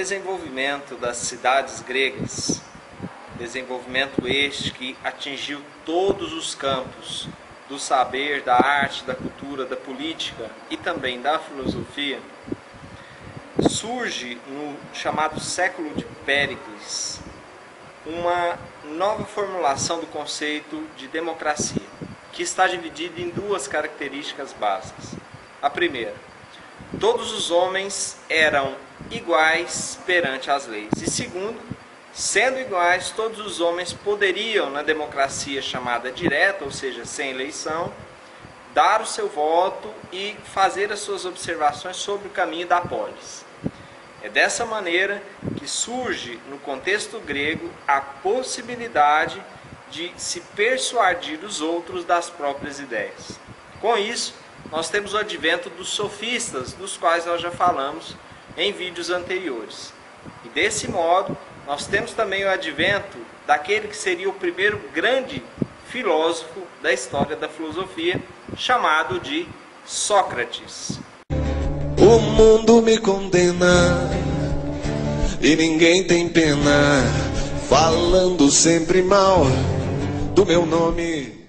desenvolvimento das cidades gregas, desenvolvimento este que atingiu todos os campos do saber, da arte, da cultura, da política e também da filosofia, surge no chamado século de Péricles uma nova formulação do conceito de democracia, que está dividida em duas características básicas. A primeira, todos os homens eram iguais perante as leis. E segundo, sendo iguais, todos os homens poderiam, na democracia chamada direta, ou seja, sem eleição, dar o seu voto e fazer as suas observações sobre o caminho da polis. É dessa maneira que surge, no contexto grego, a possibilidade de se persuadir os outros das próprias ideias. Com isso, nós temos o advento dos sofistas, dos quais nós já falamos em vídeos anteriores. E desse modo, nós temos também o advento daquele que seria o primeiro grande filósofo da história da filosofia, chamado de Sócrates. O mundo me condena e ninguém tem pena, falando sempre mal do meu nome.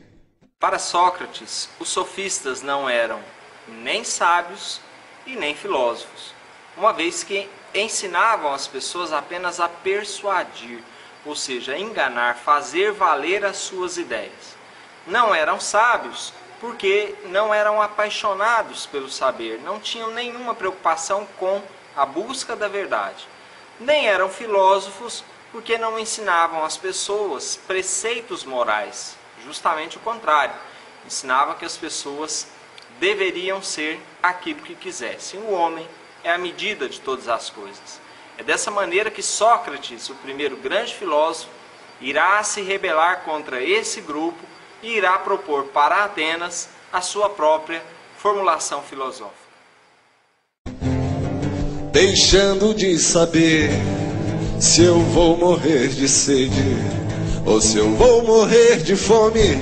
Para Sócrates, os sofistas não eram nem sábios e nem filósofos, uma vez que ensinavam as pessoas apenas a persuadir, ou seja, a enganar, fazer valer as suas ideias. Não eram sábios porque não eram apaixonados pelo saber, não tinham nenhuma preocupação com a busca da verdade. Nem eram filósofos porque não ensinavam às pessoas preceitos morais, justamente o contrário. Ensinavam que as pessoas deveriam ser aquilo que quisessem. O homem é a medida de todas as coisas. É dessa maneira que Sócrates, o primeiro grande filósofo, irá se rebelar contra esse grupo e irá propor para Atenas a sua própria formulação filosófica. Deixando de saber se eu vou morrer de sede ou se eu vou morrer de fome.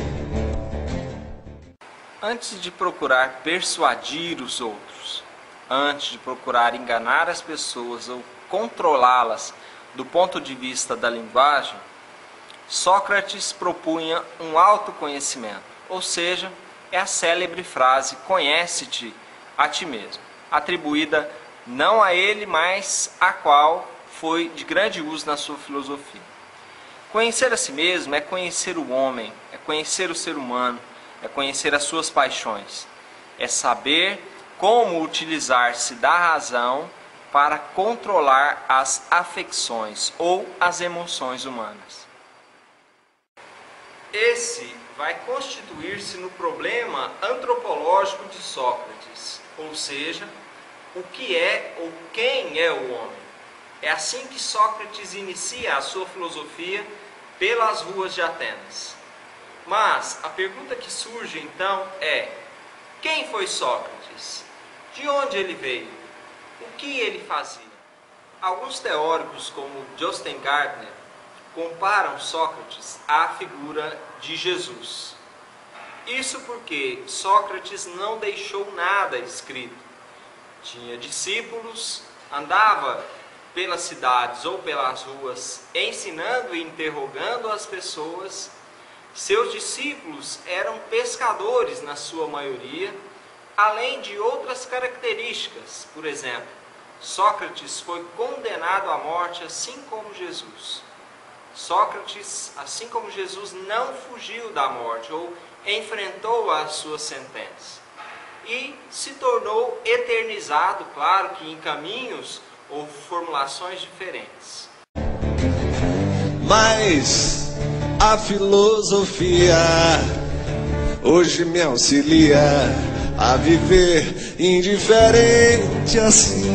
Antes de procurar persuadir os outros, antes de procurar enganar as pessoas ou controlá-las do ponto de vista da linguagem, Sócrates propunha um autoconhecimento, ou seja, é a célebre frase "conhece-te a ti mesmo", atribuída não a ele, mas a qual foi de grande uso na sua filosofia. Conhecer a si mesmo é conhecer o homem, é conhecer o ser humano, é conhecer as suas paixões, é saber como utilizar-se da razão para controlar as afecções ou as emoções humanas. Esse vai constituir-se no problema antropológico de Sócrates, ou seja, o que é ou quem é o homem. É assim que Sócrates inicia a sua filosofia pelas ruas de Atenas. Mas a pergunta que surge então é: quem foi Sócrates? De onde ele veio? O que ele fazia? Alguns teóricos, como Justin Gardner, comparam Sócrates à figura de Jesus. Isso porque Sócrates não deixou nada escrito. Tinha discípulos, andava pelas cidades ou pelas ruas ensinando e interrogando as pessoas. Seus discípulos eram pescadores na sua maioria, além de outras características. Por exemplo, Sócrates foi condenado à morte assim como Jesus. Sócrates, assim como Jesus, não fugiu da morte ou enfrentou a sua sentença. E se tornou eternizado, claro que em caminhos ou formulações diferentes. Mas a filosofia hoje me auxilia a viver indiferente assim.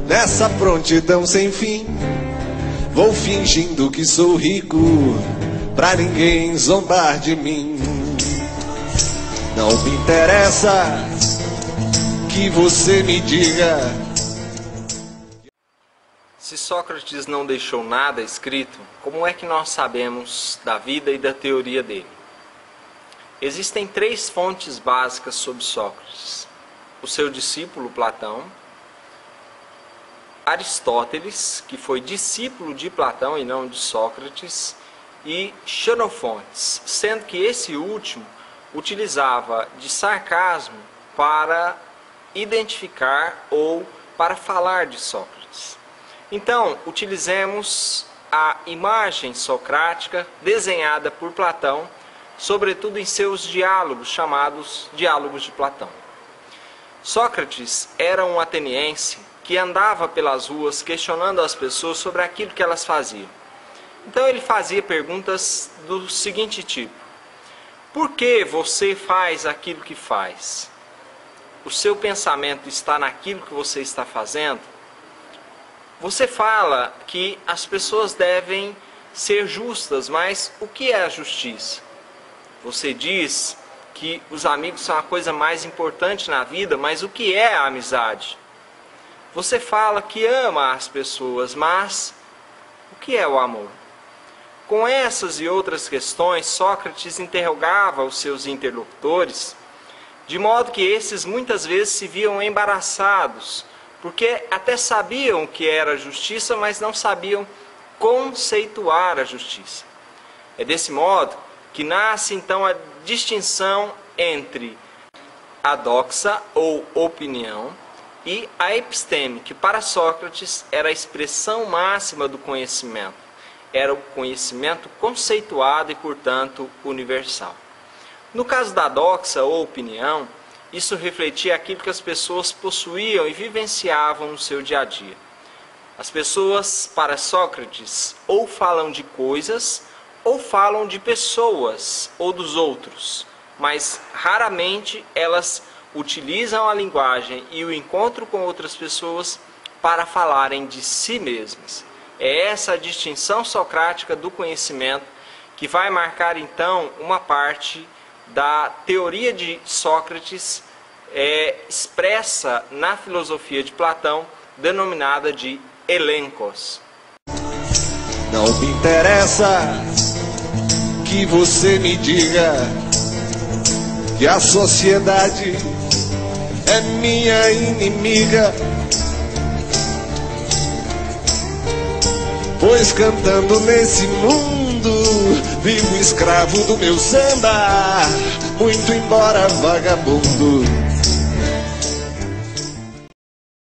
Nessa prontidão sem fim, vou fingindo que sou rico, pra ninguém zombar de mim. Não me interessa que você me diga. Se Sócrates não deixou nada escrito, como é que nós sabemos da vida e da teoria dele? Existem 3 fontes básicas sobre Sócrates: o seu discípulo Platão, Aristóteles, que foi discípulo de Platão e não de Sócrates, e Xenofontes, sendo que esse último utilizava de sarcasmo para identificar ou para falar de Sócrates. Então, utilizemos a imagem socrática desenhada por Platão, sobretudo em seus diálogos, chamados Diálogos de Platão. Sócrates era um ateniense que andava pelas ruas questionando as pessoas sobre aquilo que elas faziam. Então ele fazia perguntas do seguinte tipo: por que você faz aquilo que faz? O seu pensamento está naquilo que você está fazendo? Você fala que as pessoas devem ser justas, mas o que é a justiça? Você diz que os amigos são a coisa mais importante na vida, mas o que é a amizade? Você fala que ama as pessoas, mas o que é o amor? Com essas e outras questões, Sócrates interrogava os seus interlocutores, de modo que esses muitas vezes se viam embaraçados, porque até sabiam o que era justiça, mas não sabiam conceituar a justiça. É desse modo que nasce então a distinção entre a doxa ou opinião e a episteme, que para Sócrates era a expressão máxima do conhecimento. Era o conhecimento conceituado e, portanto, universal. No caso da doxa ou opinião, isso refletia aquilo que as pessoas possuíam e vivenciavam no seu dia a dia. As pessoas, para Sócrates, ou falam de coisas, ou falam de pessoas ou dos outros, mas raramente elas utilizam a linguagem e o encontro com outras pessoas para falarem de si mesmas. É essa a distinção socrática do conhecimento que vai marcar então uma parte da teoria de Sócrates expressa na filosofia de Platão, denominada de elencos. Não me interessa que você me diga que a sociedade é minha inimiga, pois cantando nesse mundo vivo escravo do meu samba, muito embora vagabundo.